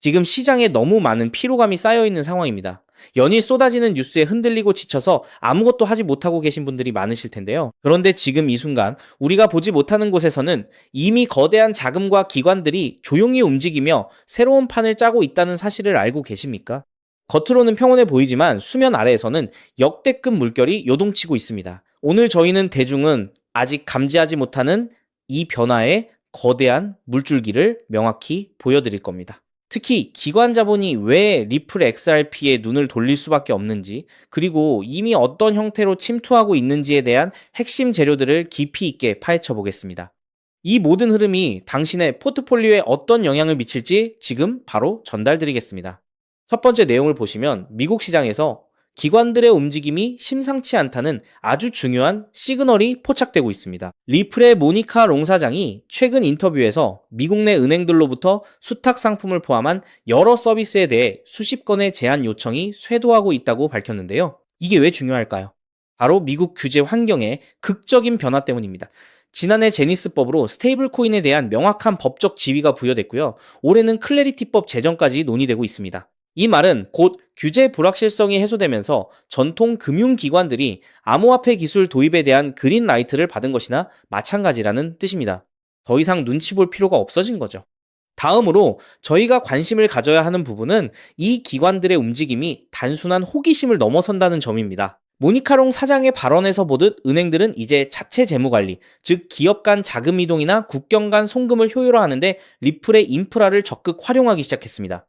지금 시장에 너무 많은 피로감이 쌓여 있는 상황입니다. 연일 쏟아지는 뉴스에 흔들리고 지쳐서 아무것도 하지 못하고 계신 분들이 많으실 텐데요. 그런데 지금 이 순간 우리가 보지 못하는 곳에서는 이미 거대한 자금과 기관들이 조용히 움직이며 새로운 판을 짜고 있다는 사실을 알고 계십니까? 겉으로는 평온해 보이지만 수면 아래에서는 역대급 물결이 요동치고 있습니다. 오늘 저희는 대중은 아직 감지하지 못하는 이 변화의 거대한 물줄기를 명확히 보여드릴 겁니다. 특히 기관 자본이 왜 리플 XRP에 눈을 돌릴 수밖에 없는지, 그리고 이미 어떤 형태로 침투하고 있는지에 대한 핵심 재료들을 깊이 있게 파헤쳐 보겠습니다. 이 모든 흐름이 당신의 포트폴리오에 어떤 영향을 미칠지 지금 바로 전달드리겠습니다. 첫 번째 내용을 보시면 미국 시장에서 기관들의 움직임이 심상치 않다는 아주 중요한 시그널이 포착되고 있습니다. 리플의 모니카 롱 사장이 최근 인터뷰에서 미국 내 은행들로부터 수탁 상품을 포함한 여러 서비스에 대해 수십 건의 제한 요청이 쇄도하고 있다고 밝혔는데요. 이게 왜 중요할까요? 바로 미국 규제 환경의 극적인 변화 때문입니다. 지난해 제니스법으로 스테이블 코인에 대한 명확한 법적 지위가 부여됐고요. 올해는 클래리티법 제정까지 논의되고 있습니다. 이 말은 곧 규제 불확실성이 해소되면서 전통 금융기관들이 암호화폐 기술 도입에 대한 그린라이트를 받은 것이나 마찬가지라는 뜻입니다. 더 이상 눈치 볼 필요가 없어진 거죠. 다음으로 저희가 관심을 가져야 하는 부분은 이 기관들의 움직임이 단순한 호기심을 넘어선다는 점입니다. 모니카롱 사장의 발언에서 보듯 은행들은 이제 자체 재무관리, 즉 기업 간 자금 이동이나 국경 간 송금을 효율화하는데 리플의 인프라를 적극 활용하기 시작했습니다.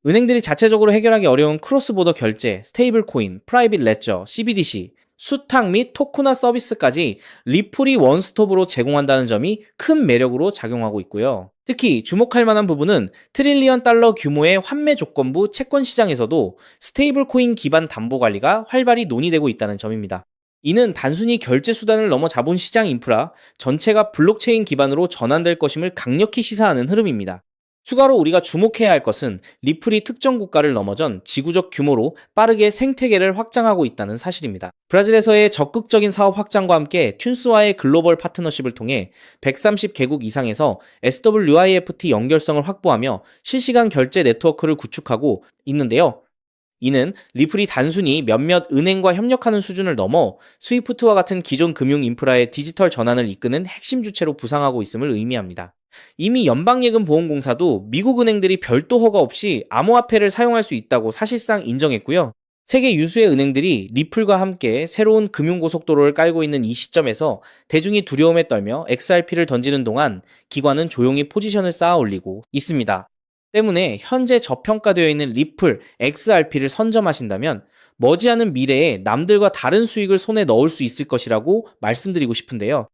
은행들이 자체적으로 해결하기 어려운 크로스보더 결제, 스테이블 코인, 프라이빗 레저, CBDC, 수탁 및 토크나 서비스까지 리플이 원스톱으로 제공한다는 점이 큰 매력으로 작용하고 있고요. 특히 주목할 만한 부분은 트릴리언 달러 규모의 환매 조건부 채권 시장에서도 스테이블 코인 기반 담보 관리가 활발히 논의되고 있다는 점입니다. 이는 단순히 결제 수단을 넘어 자본 시장 인프라 전체가 블록체인 기반으로 전환될 것임을 강력히 시사하는 흐름입니다. 추가로 우리가 주목해야 할 것은 리플이 특정 국가를 넘어선 지구적 규모로 빠르게 생태계를 확장하고 있다는 사실입니다. 브라질에서의 적극적인 사업 확장과 함께 튠스와의 글로벌 파트너십을 통해 130개국 이상에서 SWIFT 연결성을 확보하며 실시간 결제 네트워크를 구축하고 있는데요. 이는 리플이 단순히 몇몇 은행과 협력하는 수준을 넘어 스위프트와 같은 기존 금융 인프라의 디지털 전환을 이끄는 핵심 주체로 부상하고 있음을 의미합니다. 이미 연방예금보험공사도 미국 은행들이 별도 허가 없이 암호화폐를 사용할 수 있다고 사실상 인정했고요. 세계 유수의 은행들이 리플과 함께 새로운 금융고속도로를 깔고 있는 이 시점에서 대중이 두려움에 떨며 XRP를 던지는 동안 기관은 조용히 포지션을 쌓아 올리고 있습니다. 때문에 현재 저평가되어 있는 리플, XRP를 선점하신다면 머지않은 미래에 남들과 다른 수익을 손에 넣을 수 있을 것이라고 말씀드리고 싶은데요.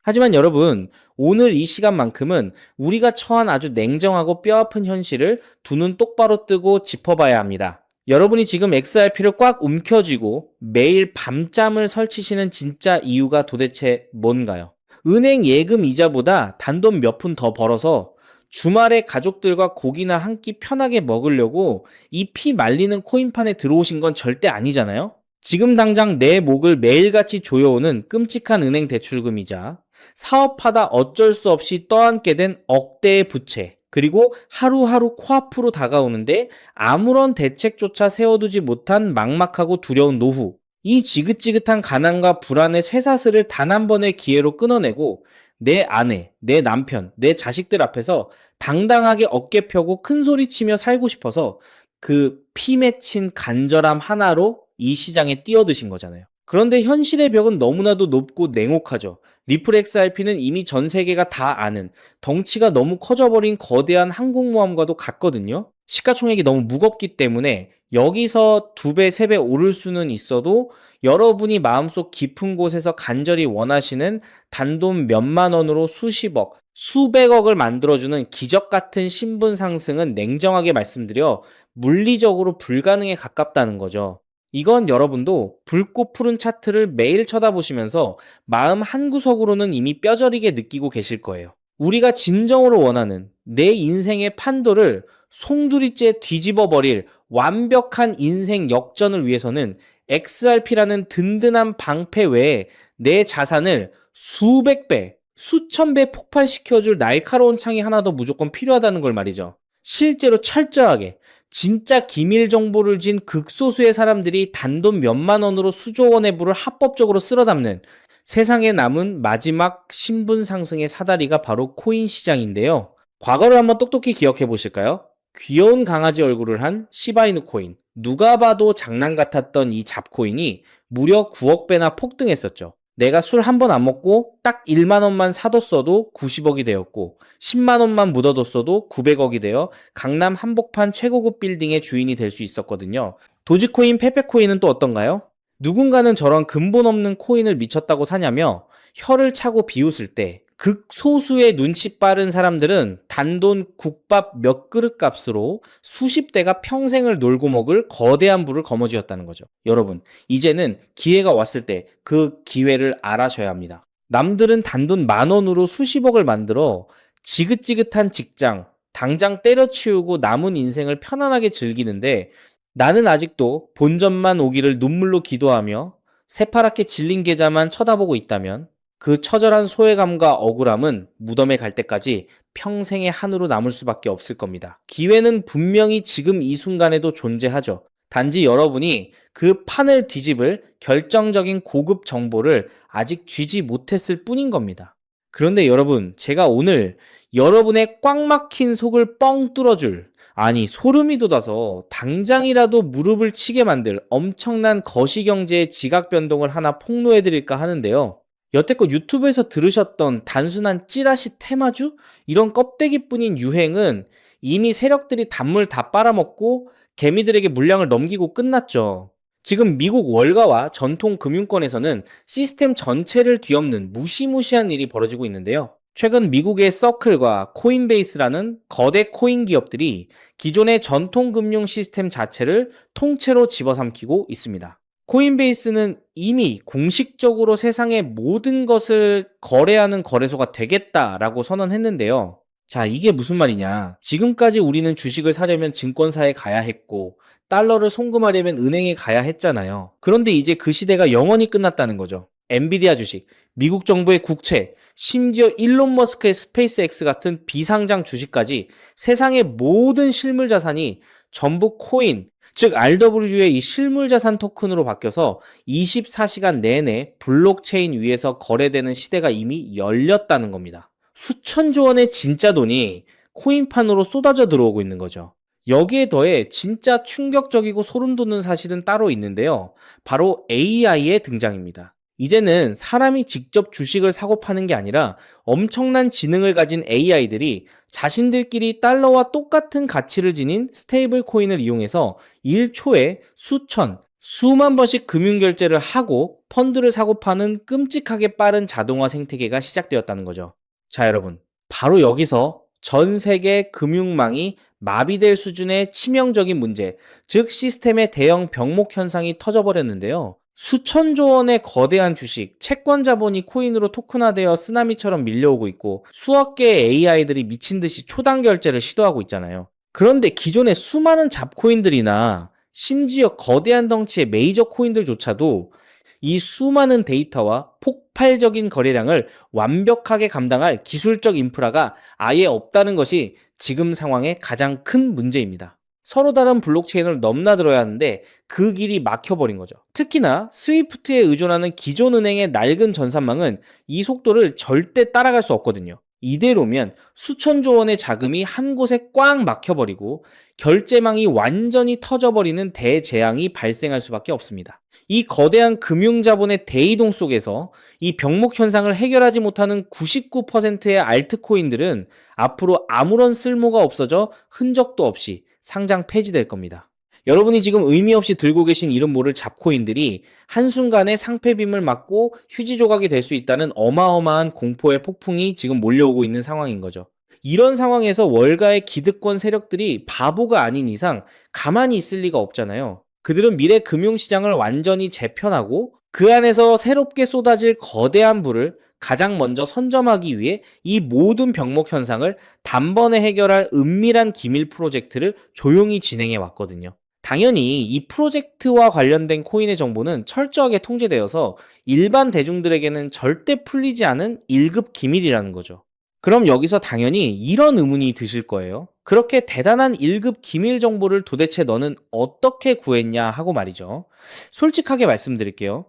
하지만 여러분, 오늘 이 시간만큼은 우리가 처한 아주 냉정하고 뼈아픈 현실을 두 눈 똑바로 뜨고 짚어봐야 합니다. 여러분이 지금 XRP를 꽉 움켜쥐고 매일 밤잠을 설치시는 진짜 이유가 도대체 뭔가요? 은행 예금 이자보다 단돈 몇 푼 더 벌어서 주말에 가족들과 고기나 한 끼 편하게 먹으려고 이 피 말리는 코인판에 들어오신 건 절대 아니잖아요? 지금 당장 내 목을 매일같이 조여오는 끔찍한 은행 대출금이자 사업하다 어쩔 수 없이 떠안게 된 억대의 부채, 그리고 하루하루 코앞으로 다가오는데 아무런 대책조차 세워두지 못한 막막하고 두려운 노후, 이 지긋지긋한 가난과 불안의 쇠사슬을 단 한 번의 기회로 끊어내고 내 아내, 내 남편, 내 자식들 앞에서 당당하게 어깨 펴고 큰 소리치며 살고 싶어서 그 피 맺힌 간절함 하나로 이 시장에 뛰어드신 거잖아요. 그런데 현실의 벽은 너무나도 높고 냉혹하죠. 리플 XRP는 이미 전 세계가 다 아는 덩치가 너무 커져버린 거대한 항공모함과도 같거든요. 시가총액이 너무 무겁기 때문에 여기서 2배, 3배 오를 수는 있어도 여러분이 마음속 깊은 곳에서 간절히 원하시는 단돈 몇만 원으로 수십억, 수백억을 만들어주는 기적 같은 신분 상승은 냉정하게 말씀드려 물리적으로 불가능에 가깝다는 거죠. 이건 여러분도 붉고 푸른 차트를 매일 쳐다보시면서 마음 한구석으로는 이미 뼈저리게 느끼고 계실 거예요. 우리가 진정으로 원하는 내 인생의 판도를 송두리째 뒤집어 버릴 완벽한 인생 역전을 위해서는 XRP라는 든든한 방패 외에 내 자산을 수백 배, 수천 배 폭발시켜줄 날카로운 창이 하나 더 무조건 필요하다는 걸 말이죠. 실제로 철저하게 진짜 기밀 정보를 쥔 극소수의 사람들이 단돈 몇만 원으로 수조 원의 부를 합법적으로 쓸어 담는 세상에 남은 마지막 신분 상승의 사다리가 바로 코인 시장인데요. 과거를 한번 똑똑히 기억해 보실까요? 귀여운 강아지 얼굴을 한 시바이누 코인. 누가 봐도 장난 같았던 이 잡코인이 무려 9억 배나 폭등했었죠. 내가 술 한 번 안 먹고 딱 1만 원만 사뒀어도 90억이 되었고 10만 원만 묻어뒀어도 900억이 되어 강남 한복판 최고급 빌딩의 주인이 될 수 있었거든요. 도지코인, 페페코인은 또 어떤가요? 누군가는 저런 근본 없는 코인을 미쳤다고 사냐며 혀를 차고 비웃을 때 극소수의 눈치 빠른 사람들은 단돈 국밥 몇 그릇 값으로 수십 대가 평생을 놀고 먹을 거대한 부를 거머쥐었다는 거죠. 여러분, 이제는 기회가 왔을 때 그 기회를 알아셔야 합니다. 남들은 단돈 10,000원으로 수십억을 만들어 지긋지긋한 직장, 당장 때려치우고 남은 인생을 편안하게 즐기는데 나는 아직도 본전만 오기를 눈물로 기도하며 새파랗게 질린 계좌만 쳐다보고 있다면 그 처절한 소외감과 억울함은 무덤에 갈 때까지 평생의 한으로 남을 수밖에 없을 겁니다. 기회는 분명히 지금 이 순간에도 존재하죠. 단지 여러분이 그 판을 뒤집을 결정적인 고급 정보를 아직 쥐지 못했을 뿐인 겁니다. 그런데 여러분, 제가 오늘 여러분의 꽉 막힌 속을 뻥 뚫어줄, 아니 소름이 돋아서 당장이라도 무릎을 치게 만들 엄청난 거시경제의 지각 변동을 하나 폭로해드릴까 하는데요. 여태껏 유튜브에서 들으셨던 단순한 찌라시 테마주? 이런 껍데기뿐인 유행은 이미 세력들이 단물 다 빨아먹고 개미들에게 물량을 넘기고 끝났죠. 지금 미국 월가와 전통 금융권에서는 시스템 전체를 뒤엎는 무시무시한 일이 벌어지고 있는데요. 최근 미국의 서클과 코인베이스라는 거대 코인 기업들이 기존의 전통 금융 시스템 자체를 통째로 집어삼키고 있습니다. 코인베이스는 이미 공식적으로 세상의 모든 것을 거래하는 거래소가 되겠다라고 선언했는데요. 자, 이게 무슨 말이냐. 지금까지 우리는 주식을 사려면 증권사에 가야 했고 달러를 송금하려면 은행에 가야 했잖아요. 그런데 이제 그 시대가 영원히 끝났다는 거죠. 엔비디아 주식, 미국 정부의 국채, 심지어 일론 머스크의 스페이스X 같은 비상장 주식까지 세상의 모든 실물 자산이 전부 코인, 즉 RW의 이 실물 자산 토큰으로 바뀌어서 24시간 내내 블록체인 위에서 거래되는 시대가 이미 열렸다는 겁니다. 수천조 원의 진짜 돈이 코인판으로 쏟아져 들어오고 있는 거죠. 여기에 더해 진짜 충격적이고 소름 돋는 사실은 따로 있는데요. 바로 AI의 등장입니다. 이제는 사람이 직접 주식을 사고 파는 게 아니라 엄청난 지능을 가진 AI들이 자신들끼리 달러와 똑같은 가치를 지닌 스테이블 코인을 이용해서 1초에 수천, 수만 번씩 금융결제를 하고 펀드를 사고 파는 끔찍하게 빠른 자동화 생태계가 시작되었다는 거죠. 자, 여러분, 바로 여기서 전 세계 금융망이 마비될 수준의 치명적인 문제, 즉 시스템의 대형 병목 현상이 터져버렸는데요. 수천조 원의 거대한 주식, 채권 자본이 코인으로 토큰화되어 쓰나미처럼 밀려오고 있고 수억 개의 AI들이 미친 듯이 초당 결제를 시도하고 있잖아요. 그런데 기존의 수많은 잡코인들이나 심지어 거대한 덩치의 메이저 코인들조차도 이 수많은 데이터와 폭발적인 거래량을 완벽하게 감당할 기술적 인프라가 아예 없다는 것이 지금 상황의 가장 큰 문제입니다. 서로 다른 블록체인을 넘나들어야 하는데 그 길이 막혀버린 거죠. 특히나 스위프트에 의존하는 기존 은행의 낡은 전산망은 이 속도를 절대 따라갈 수 없거든요. 이대로면 수천조 원의 자금이 한 곳에 꽉 막혀버리고 결제망이 완전히 터져버리는 대재앙이 발생할 수밖에 없습니다. 이 거대한 금융자본의 대이동 속에서 이 병목 현상을 해결하지 못하는 99%의 알트코인들은 앞으로 아무런 쓸모가 없어져 흔적도 없이 상장 폐지될 겁니다. 여러분이 지금 의미 없이 들고 계신 이름 모를 잡코인들이 한순간에 상폐빔을 맞고 휴지 조각이 될 수 있다는 어마어마한 공포의 폭풍이 지금 몰려오고 있는 상황인 거죠. 이런 상황에서 월가의 기득권 세력들이 바보가 아닌 이상 가만히 있을 리가 없잖아요. 그들은 미래 금융시장을 완전히 재편하고 그 안에서 새롭게 쏟아질 거대한 부를 가장 먼저 선점하기 위해 이 모든 병목 현상을 단번에 해결할 은밀한 기밀 프로젝트를 조용히 진행해 왔거든요. 당연히 이 프로젝트와 관련된 코인의 정보는 철저하게 통제되어서 일반 대중들에게는 절대 풀리지 않은 1급 기밀이라는 거죠. 그럼 여기서 당연히 이런 의문이 드실 거예요. 그렇게 대단한 1급 기밀 정보를 도대체 너는 어떻게 구했냐 하고 말이죠. 솔직하게 말씀드릴게요.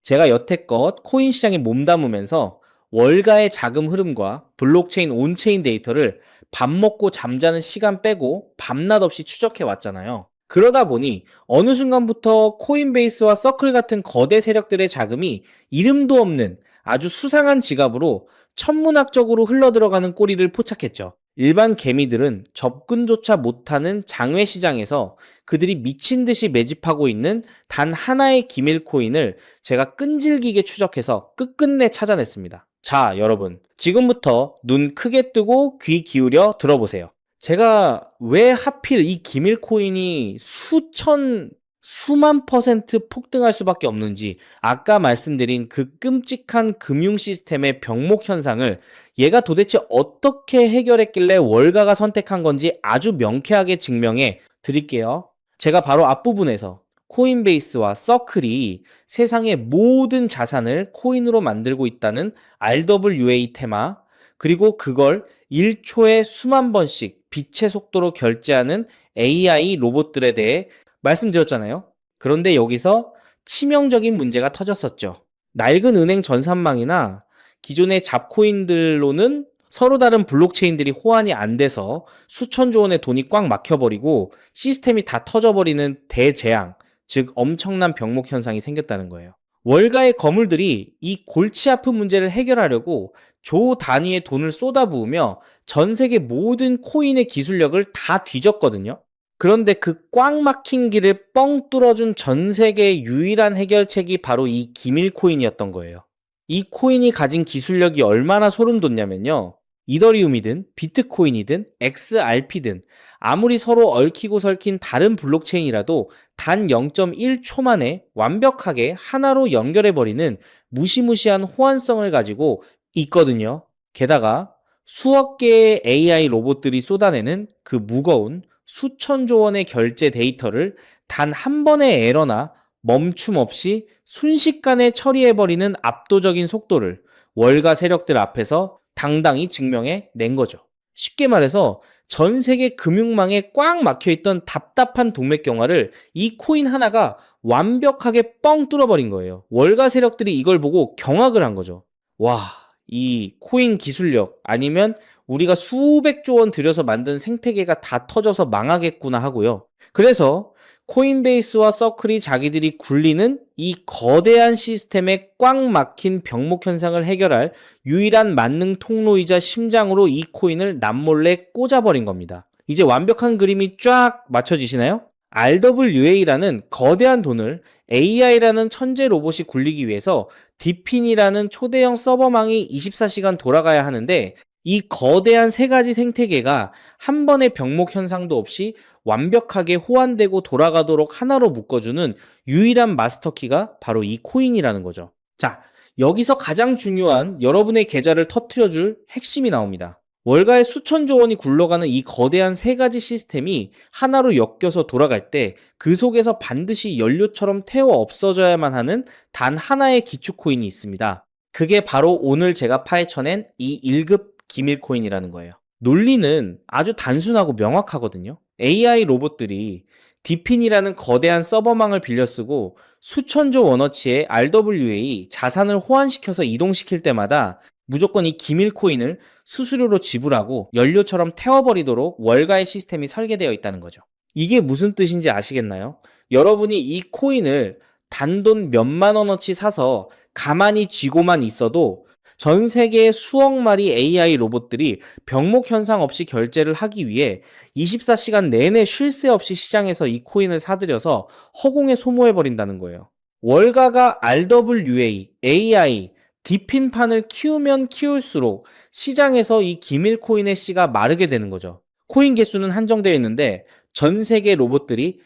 제가 여태껏 코인 시장에 몸담으면서 월가의 자금 흐름과 블록체인 온체인 데이터를 밥 먹고 잠자는 시간 빼고 밤낮 없이 추적해 왔잖아요. 그러다 보니 어느 순간부터 코인베이스와 서클 같은 거대 세력들의 자금이 이름도 없는 아주 수상한 지갑으로 천문학적으로 흘러들어가는 꼴이를 포착했죠. 일반 개미들은 접근조차 못하는 장외 시장에서 그들이 미친 듯이 매집하고 있는 단 하나의 기밀 코인을 제가 끈질기게 추적해서 끝끝내 찾아냈습니다. 자, 여러분. 지금부터 눈 크게 뜨고 귀 기울여 들어보세요. 제가 왜 하필 이 기밀 코인이 수만 퍼센트 폭등할 수밖에 없는지, 아까 말씀드린 그 끔찍한 금융 시스템의 병목 현상을 얘가 도대체 어떻게 해결했길래 월가가 선택한 건지 아주 명쾌하게 증명해 드릴게요. 제가 바로 앞부분에서 코인베이스와 서클이 세상의 모든 자산을 코인으로 만들고 있다는 RWA 테마, 그리고 그걸 1초에 수만 번씩 빛의 속도로 결제하는 AI 로봇들에 대해 말씀드렸잖아요. 그런데 여기서 치명적인 문제가 터졌었죠. 낡은 은행 전산망이나 기존의 잡코인들로는 서로 다른 블록체인들이 호환이 안 돼서 수천조 원의 돈이 꽉 막혀버리고 시스템이 다 터져버리는 대재앙, 즉 엄청난 병목 현상이 생겼다는 거예요. 월가의 거물들이 이 골치 아픈 문제를 해결하려고 조 단위의 돈을 쏟아부으며 전 세계 모든 코인의 기술력을 다 뒤졌거든요. 그런데 그 꽉 막힌 길을 뻥 뚫어준 전 세계의 유일한 해결책이 바로 이 기밀 코인이었던 거예요. 이 코인이 가진 기술력이 얼마나 소름 돋냐면요. 이더리움이든 비트코인이든 XRP든 아무리 서로 얽히고 설킨 다른 블록체인이라도 단 0.1초 만에 완벽하게 하나로 연결해버리는 무시무시한 호환성을 가지고 있거든요. 게다가 수억 개의 AI 로봇들이 쏟아내는 그 무거운 수천조 원의 결제 데이터를 단 한 번의 에러나 멈춤 없이 순식간에 처리해버리는 압도적인 속도를 월가 세력들 앞에서 당당히 증명해 낸 거죠. 쉽게 말해서 전 세계 금융망에 꽉 막혀있던 답답한 동맥경화를 이 코인 하나가 완벽하게 뻥 뚫어버린 거예요. 월가 세력들이 이걸 보고 경악을 한 거죠. 와, 이 코인 기술력 아니면 우리가 수백조 원 들여서 만든 생태계가 다 터져서 망하겠구나 하고요. 그래서 코인베이스와 서클이 자기들이 굴리는 이 거대한 시스템에 꽉 막힌 병목 현상을 해결할 유일한 만능 통로이자 심장으로 이 코인을 남몰래 꽂아버린 겁니다. 이제 완벽한 그림이 쫙 맞춰지시나요? RWA라는 거대한 돈을 AI라는 천재 로봇이 굴리기 위해서 디핀이라는 초대형 서버망이 24시간 돌아가야 하는데 이 거대한 세 가지 생태계가 한 번의 병목 현상도 없이 완벽하게 호환되고 돌아가도록 하나로 묶어주는 유일한 마스터키가 바로 이 코인이라는 거죠. 자, 여기서 가장 중요한 여러분의 계좌를 터트려줄 핵심이 나옵니다. 월가의 수천조 원이 굴러가는 이 거대한 세 가지 시스템이 하나로 엮여서 돌아갈 때 그 속에서 반드시 연료처럼 태워 없어져야만 하는 단 하나의 기축 코인이 있습니다. 그게 바로 오늘 제가 파헤쳐낸 이 1급 기밀 코인이라는 거예요. 논리는 아주 단순하고 명확하거든요. AI 로봇들이 디핀이라는 거대한 서버망을 빌려 쓰고 수천조 원어치의 RWA 자산을 호환시켜서 이동시킬 때마다 무조건 이 기밀 코인을 수수료로 지불하고 연료처럼 태워버리도록 월가의 시스템이 설계되어 있다는 거죠. 이게 무슨 뜻인지 아시겠나요? 여러분이 이 코인을 단돈 몇만 원어치 사서 가만히 쥐고만 있어도 전 세계의 수억 마리 AI 로봇들이 병목 현상 없이 결제를 하기 위해 24시간 내내 쉴 새 없이 시장에서 이 코인을 사들여서 허공에 소모해버린다는 거예요. 월가가 RWA, AI, 디핀판을 키우면 키울수록 시장에서 이 기밀 코인의 씨가 마르게 되는 거죠. 코인 개수는 한정되어 있는데 전 세계 로봇들이